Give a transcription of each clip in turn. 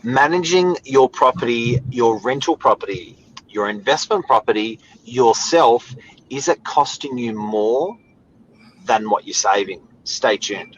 Managing your property, your rental property, your investment property yourself, is it costing you more than what you're saving? Stay tuned.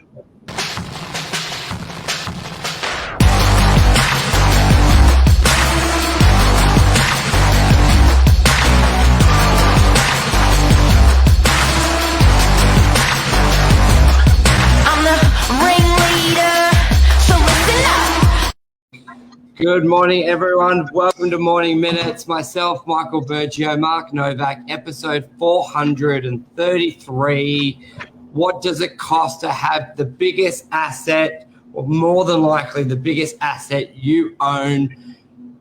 Good morning, everyone. Welcome to Morning Minutes. Myself, Michael Bergio, Mark Novak, episode 433. What does it cost to have the biggest asset, or more than likely the biggest asset you own,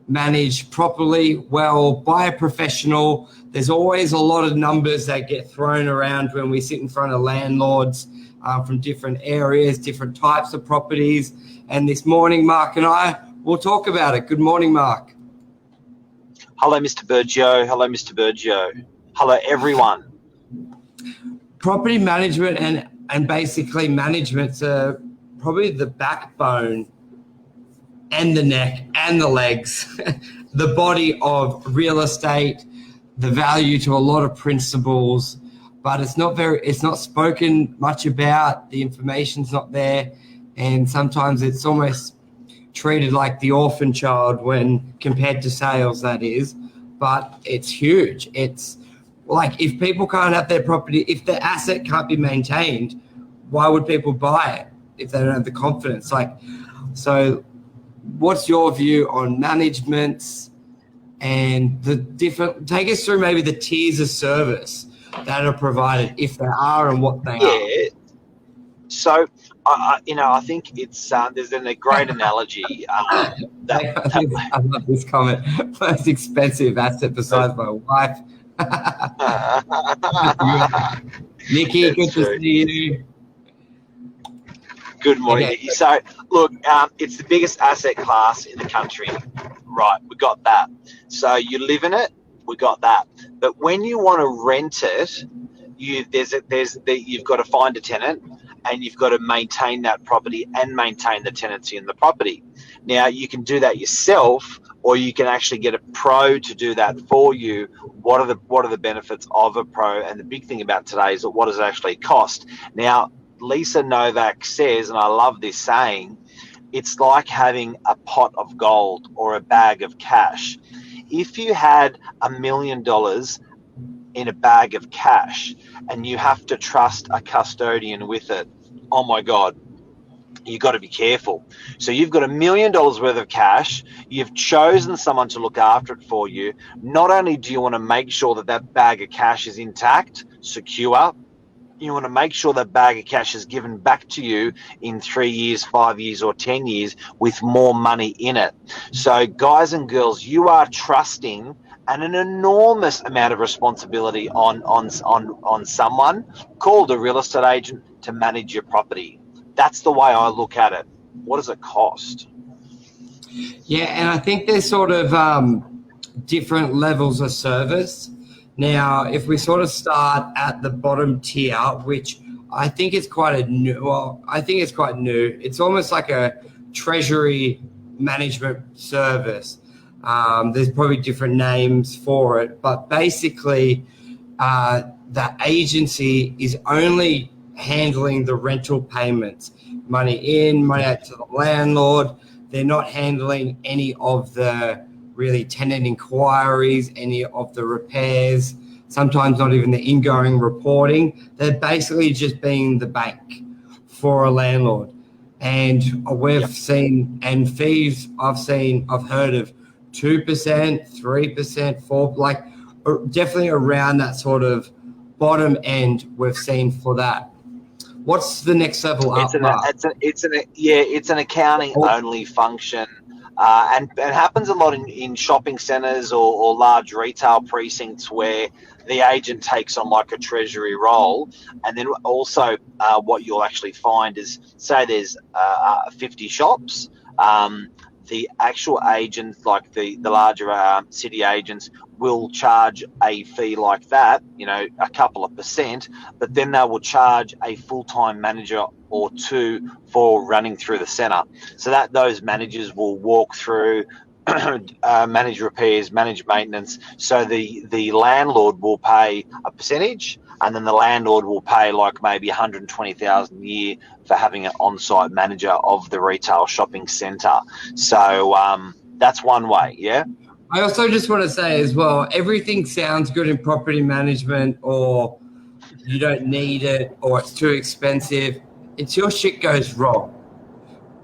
managed properly, well, by a professional? There's always a lot of numbers that get thrown around when we sit in front of landlords from different areas, different types of properties. And this morning, Mark and I, we'll talk about it. Good morning, Mark. Hello, Mr. Bergio. Hello, Mr. Bergio. Hello, everyone. Property management and basically management's probably the backbone and the neck and the legs, the body of real estate, the value to a lot of principles, but it's not spoken much about. The information's not there, and sometimes it's almost treated like the orphan child when compared to sales, that is, but it's huge. It's like, if people can't have their property, if the asset can't be maintained, why would people buy it if they don't have the confidence? So what's your view on management and the different, take us through maybe the tiers of service that are provided, if there are, and what they are. So, I think it's there's a great analogy. I love this comment. Most expensive asset besides my wife. Nikki, good to see you. Good morning, Nikki. So, look, it's the biggest asset class in the country. Right, we got that. So you live in it, we got that. But when you want to rent it, you've got to find a tenant, and you've got to maintain that property and maintain the tenancy in the property. Now, you can do that yourself, or you can actually get a pro to do that for you. What are the benefits of a pro? And the big thing about today is, what does it actually cost? Now, Lisa Novak says, and I love this saying, it's like having a pot of gold or a bag of cash. If you had $1 million in a bag of cash and you have to trust a custodian with it, oh my God, you've got to be careful. So you've got $1 million worth of cash. You've chosen someone to look after it for you. Not only do you want to make sure that that bag of cash is intact, secure, you want to make sure that bag of cash is given back to you in 3 years, 5 years, or 10 years with more money in it. So guys and girls, you are trusting and an enormous amount of responsibility on someone called a real estate agent to manage your property. That's the way I look at it. What does it cost? Yeah, and I think there's sort of different levels of service. Now, if we sort of start at the bottom tier, which I think is quite new. It's almost like a treasury management service. There's probably different names for it, but basically the agency is only handling the rental payments, money in, money out to the landlord. They're not handling any of the really tenant inquiries, any of the repairs, sometimes not even the ingoing reporting. They're basically just being the bank for a landlord. And we've seen, and fees I've heard of 2%, 3%, 4%, like definitely around that sort of bottom end we've seen for that. What's the next level up? It's an accounting only function. And it happens a lot in shopping centres or large retail precincts where the agent takes on like a treasury role. And then also what you'll actually find is, say there's 50 shops, the actual agents, like the larger city agents, will charge a fee like that, a couple of percent, but then they will charge a full-time manager or two for running through the centre. So that those managers will walk through, manage repairs, manage maintenance. So the landlord will pay a percentage, and then the landlord will pay like maybe 120,000 a year for having an on-site manager of the retail shopping centre. So that's one way, yeah. I also just want to say as well, everything sounds good in property management, or you don't need it, or it's too expensive, until shit goes wrong.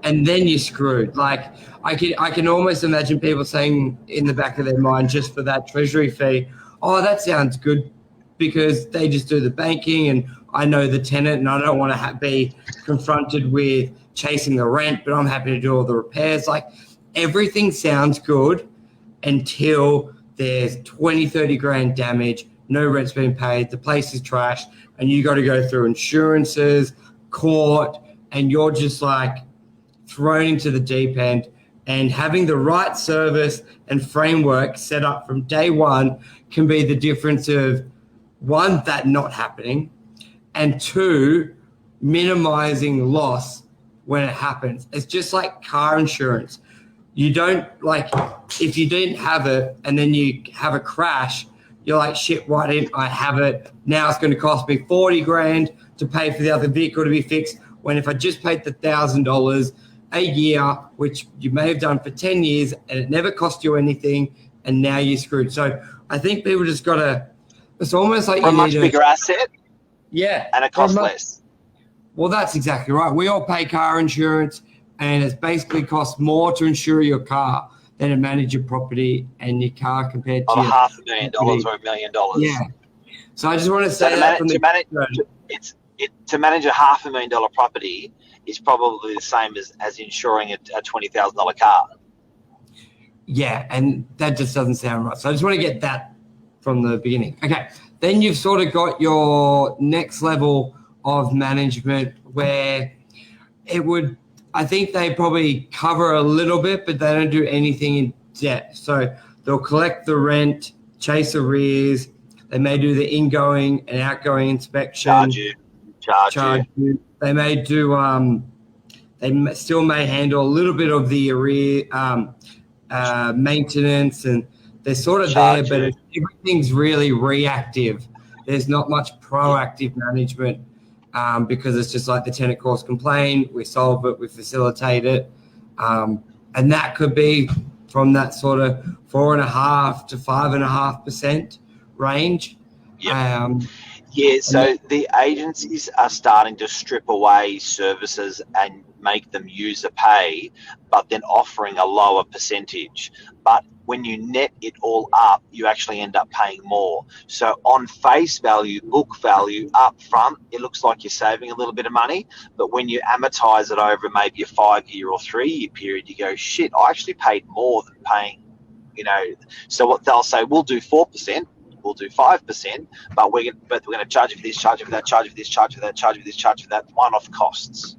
And then you're screwed. Like, I can almost imagine people saying in the back of their mind, just for that treasury fee, oh, that sounds good, because they just do the banking and I know the tenant and I don't want to be confronted with chasing the rent, but I'm happy to do all the repairs. Like, everything sounds good until there's 20, 30 grand damage, no rent's been paid, the place is trashed, and you got to go through insurances, court, and you're just like thrown into the deep end. And having the right service and framework set up from day one can be the difference of, one, that not happening, and two, minimizing loss when it happens. It's just like car insurance. You don't, like, if you didn't have it and then you have a crash, you're like, shit, why didn't I have it? Now it's going to cost me 40 grand to pay for the other vehicle to be fixed, when if I just paid the $1,000 a year, which you may have done for 10 years and it never cost you anything, and now you're screwed. So I think people just got to, it's almost like a much bigger asset. Yeah. And it costs less. Well, that's exactly right. We all pay car insurance, and it's basically costs more to insure your car than to manage your property and your car compared to $500,000 or $1 million. Yeah. So I just want to say to manage a $500,000 property is probably the same as insuring a $20,000 car. Yeah, and that just doesn't sound right. So I just want to get that from the beginning. Okay, then you've sort of got your next level of management where it would, I think they probably cover a little bit, but they don't do anything in depth. So they'll collect the rent, chase arrears, they may do the ingoing and outgoing inspection. Charge you. They may do, still may handle a little bit of the arrear, maintenance, and they're sort of there, but everything's really reactive. There's not much proactive management, because it's just like the tenant calls complaint, we solve it, we facilitate it. And that could be from that sort of 4.5% to 5.5% range. Yep. So the agencies are starting to strip away services and make them user pay, but then offering a lower percentage. But when you net it all up, you actually end up paying more. So on face value, book value, up front, it looks like you're saving a little bit of money. But when you amortize it over maybe a 5-year or 3-year period, you go, shit, I actually paid more than paying, So what they'll say, we'll do 4%. We'll do 5%, but we're going to charge you for this, charge you for that, charge you for this, charge you for that, charge you for this, charge you for that, one-off costs.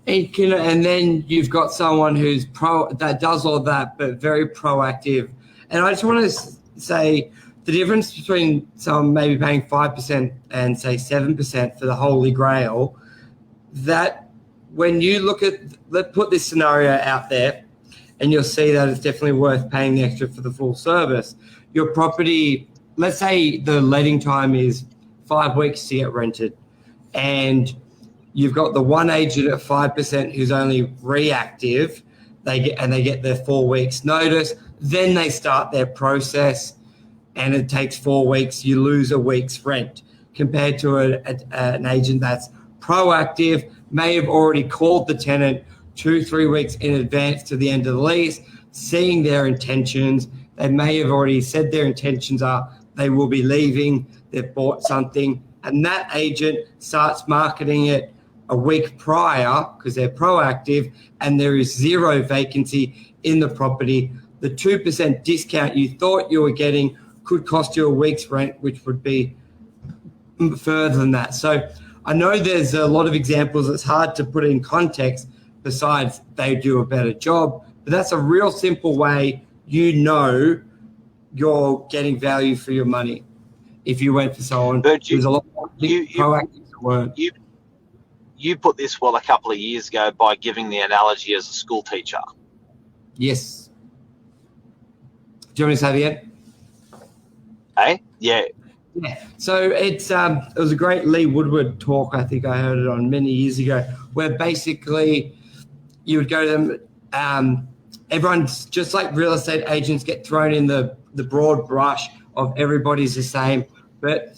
And then you've got someone who's that does all that, but very proactive. And I just want to say the difference between someone maybe paying 5% and say 7% for the Holy Grail, that when you look at, let's put this scenario out there, and you'll see that it's definitely worth paying the extra for the full service. Your property, let's say the letting time is 5 weeks to get rented, and you've got the one agent at 5% who's only reactive. They get their 4 weeks notice. Then they start their process, and it takes 4 weeks. You lose a week's rent compared to an agent that's proactive, may have already called the tenant 2-3 weeks in advance to the end of the lease, seeing their intentions. They may have already said their intentions are they will be leaving, they've bought something, and that agent starts marketing it a week prior because they're proactive and there is zero vacancy in the property. The 2% discount you thought you were getting could cost you a week's rent, which would be further than that. So I know there's a lot of examples. It's hard to put in context besides they do a better job, but But that's a real simple way you're getting value for your money if you went for someone who's a lot more proactive to learn. You put this well a couple of years ago by giving the analogy as a school teacher. Yes. Do you want me to say it again? Hey? Yeah. Yeah. So it was a great Lee Woodward talk. I think I heard it on many years ago, where basically you would go to them. Everyone's just like real estate agents get thrown in the broad brush of everybody's the same. But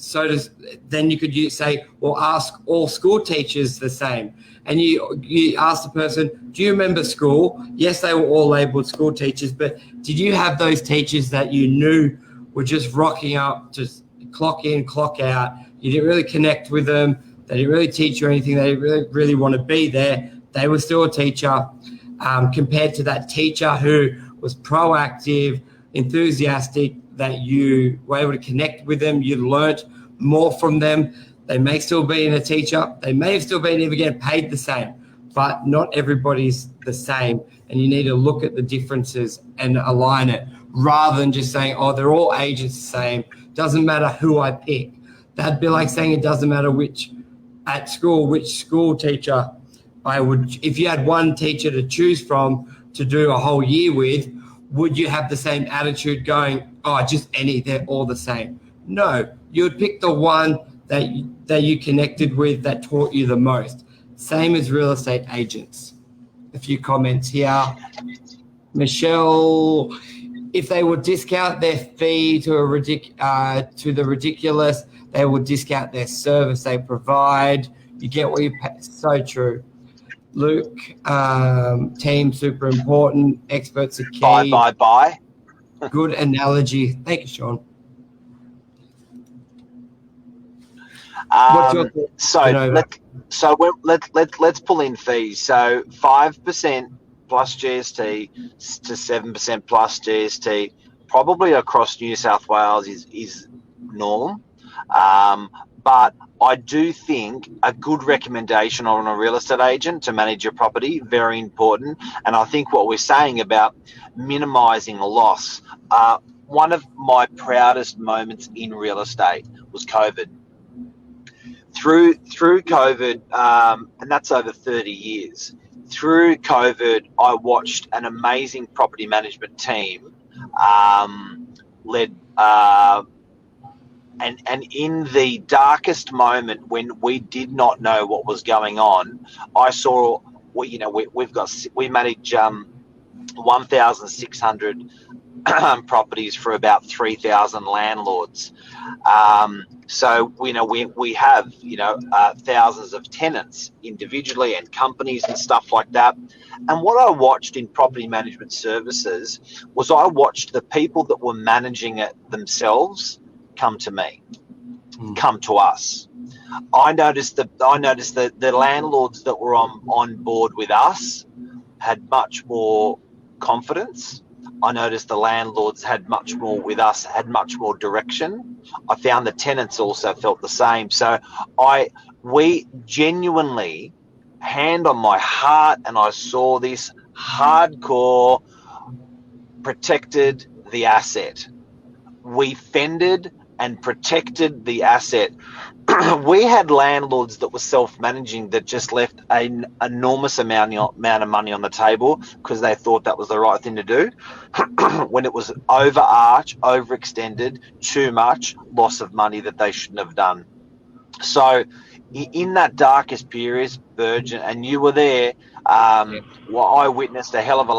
then you could say, well, ask all school teachers the same. And you ask the person, do you remember school? Yes, they were all labeled school teachers, but did you have those teachers that you knew were just rocking up, just clock in, clock out? You didn't really connect with them. They didn't really teach you anything. They didn't really want to be there. They were still a teacher compared to that teacher who was proactive, enthusiastic, that you were able to connect with them. You learnt more from them. They may still be a teacher. They may have still been even getting paid the same, but not everybody's the same. And you need to look at the differences and align it rather than just saying, oh, they're all agents the same. Doesn't matter who I pick. That'd be like saying it doesn't matter which school teacher I would, if you had one teacher to choose from to do a whole year with, would you have the same attitude going, oh, just they're all the same? No, you would pick the one that you connected with that taught you the most. Same as real estate agents. A few comments here. Michelle, if they would discount their fee to the ridiculous, they will discount their service they provide. You get what you pay. So true. Luke, team super important. Experts are key. Bye. Good analogy. Thank you, Sean. What's your let's pull in fees. So 5% plus GST to 7% plus GST, probably across New South Wales is norm. But I do think a good recommendation on a real estate agent to manage your property, very important. And I think what we're saying about minimising a loss, one of my proudest moments in real estate was COVID. Through COVID, and that's over 30 years, through COVID, I watched an amazing property management team led and in the darkest moment when we did not know what was going on, I saw we manage 1,600 properties for about 3,000 landlords. So we have thousands of tenants individually and companies and stuff like that. And what I watched in property management services was I watched the people that were managing it themselves come to me, come to us. I noticed that the landlords that were on board with us had much more confidence. I noticed the landlords had much more with us, had much more direction. I found the tenants also felt the same. So we genuinely, hand on my heart, and I saw this hardcore, protected the asset. We fended and protected the asset. We had landlords that were self-managing that just left an enormous amount of money on the table because they thought that was the right thing to do. When it was overextended, too much, loss of money that they shouldn't have done. So in that darkest period, Virgin, and you were there, I witnessed a hell of a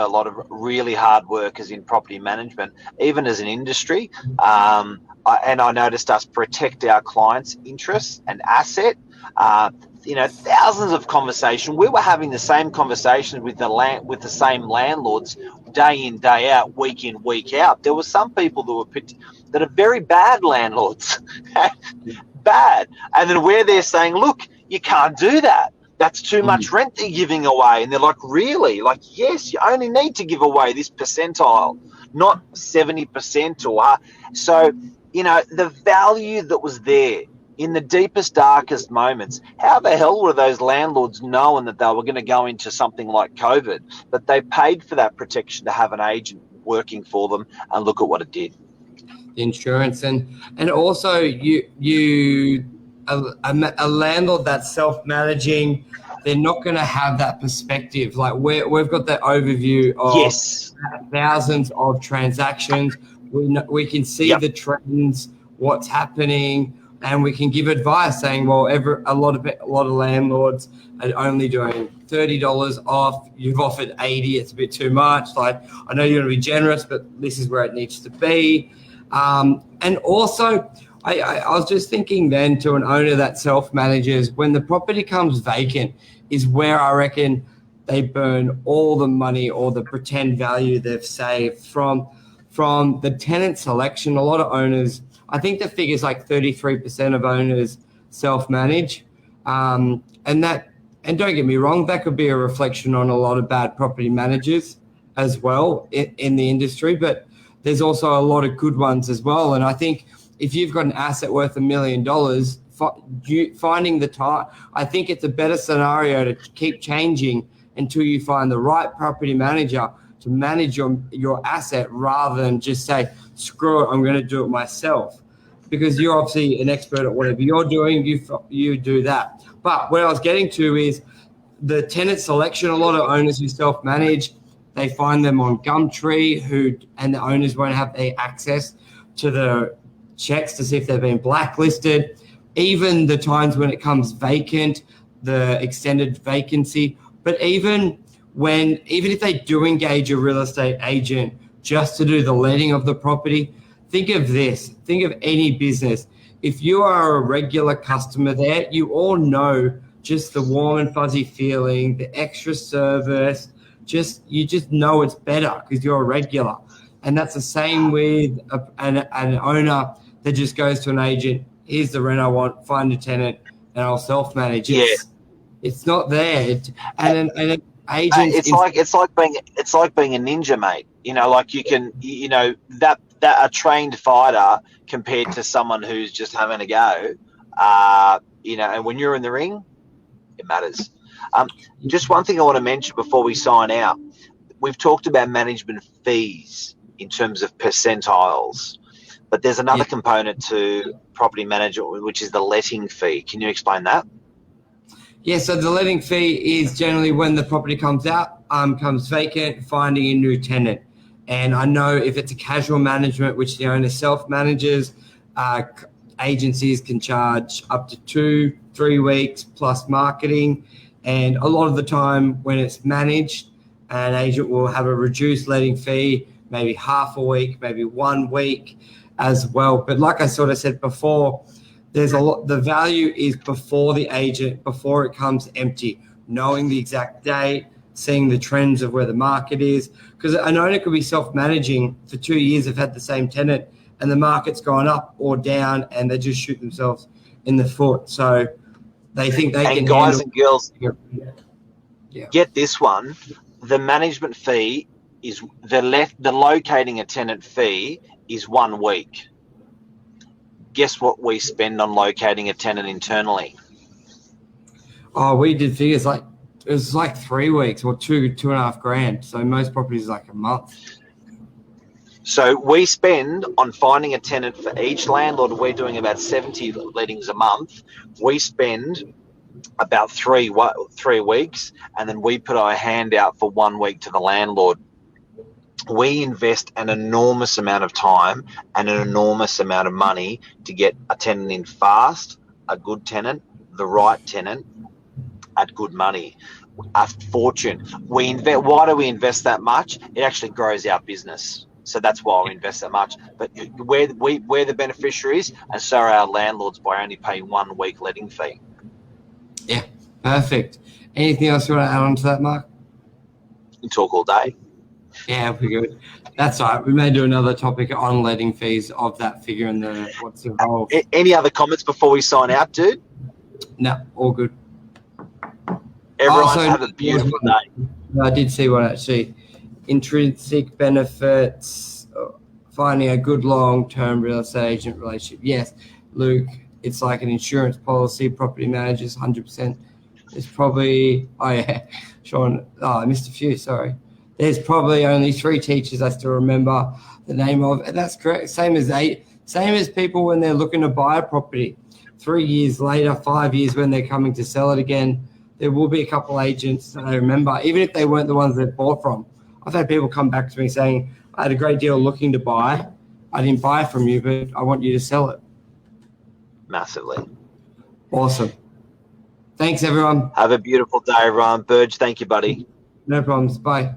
lot of really hard workers in property management, even as an industry. And I noticed us protect our clients' interests and asset. Thousands of conversations. We were having the same conversations with the same landlords day in, day out, week in, week out. There were some people that are very bad landlords, bad. And then we're there saying, look, you can't do that. That's too much rent they're giving away. And they're like, really? Like, yes, you only need to give away this percentile, not 70% or so. The value that was there in the deepest, darkest moments, how the hell were those landlords knowing that they were going to go into something like COVID? But they paid for that protection to have an agent working for them, and look at what it did. The insurance and also a landlord that's self-managing, they're not going to have that perspective. Like we've got that overview of Yes. thousands of transactions. We can see the trends, what's happening, and we can give advice saying, well, a lot of landlords are only doing $30 off. You've offered $80. It's a bit too much. Like, I know you're going to be generous, but this is where it needs to be. And also, I was just thinking then to an owner that self-manages, when the property comes vacant is where I reckon they burn all the money or the pretend value they've saved from the tenant selection. A lot of owners, I think the figure's like 33% of owners self-manage. And don't get me wrong, that could be a reflection on a lot of bad property managers as well in the industry, but there's also a lot of good ones as well. And I think if you've got an asset worth $1 million, finding the time, I think it's a better scenario to keep changing until you find the right property manager to manage your asset, rather than just say, screw it, I'm going to do it myself. Because you're obviously an expert at whatever you're doing, you do that. But what I was getting to is the tenant selection. A lot of owners who self-manage, they find them on Gumtree, and the owners won't have the access to the checks to see if they've been blacklisted. Even the times when it comes vacant, the extended vacancy. But even if they do engage a real estate agent just to do the letting of the property, think of this. Think of any business. If you are a regular customer there, you all know just the warm and fuzzy feeling, the extra service. You just know it's better because you're a regular. And that's the same with an owner that just goes to an agent. Here's the rent I want. Find a tenant, and I'll self-manage. It's not there. And an agent. It's like being a ninja, mate. Like you can, that a trained fighter compared to someone who's just having a go. And when you're in the ring, it matters. Just one thing I want to mention before we sign out. We've talked about management fees in terms of percentiles, but there's another component to property management, which is the letting fee. Can you explain that? Yeah, so the letting fee is generally when the property comes vacant, finding a new tenant. And I know if it's a casual management, which the owner self-manages, agencies can charge up to 2-3 weeks plus marketing. And a lot of the time when it's managed, an agent will have a reduced letting fee, maybe half a week, maybe 1 week as well. But like I sort of said before, the value is before the agent, before it comes empty, knowing the exact date, seeing the trends of where the market is. Because an owner could be self-managing for 2 years, have had the same tenant, and the market's gone up or down, and they just shoot themselves in the foot. So they think they can. And guys and girls, get this one. The management fee is the locating a tenant fee is 1 week. Guess what we spend on locating a tenant internally? Oh, we did figures it was like 3 weeks or $2.5 grand. So most properties is like a month. So we spend on finding a tenant for each landlord. We're doing about 70 lettings a month. We spend about 3 weeks, and then we put our hand out for 1 week to the landlord. We invest an enormous amount of time and an enormous amount of money to get a tenant in fast, a good tenant, the right tenant at good money, a fortune. Why do we invest that much? It actually grows our business. So that's why we invest that much. But we're the beneficiaries, and so are our landlords by only paying 1 week letting fee. Yeah, perfect. Anything else you want to add on to that, Mark? You can talk all day. Yeah, we're good. That's all right. We may do another topic on letting fees of that figure and what's involved. Any other comments before we sign out, dude? No, all good. Everyone have a beautiful day. I did see one actually. Intrinsic benefits, finding a good long-term real estate agent relationship. Yes, Luke, it's like an insurance policy. Property managers, 100%. There's probably, oh yeah, Sean, I missed a few, sorry. There's probably only 3 teachers I still remember the name of, and that's correct. Same as people when they're looking to buy a property. 3 years later, 5 years when they're coming to sell it again, there will be a couple agents that I remember, even if they weren't the ones that bought from. I've had people come back to me saying, I had a great deal looking to buy. I didn't buy from you, but I want you to sell it. Massively. Awesome. Thanks, everyone. Have a beautiful day, everyone. Burge, thank you, buddy. No problems. Bye.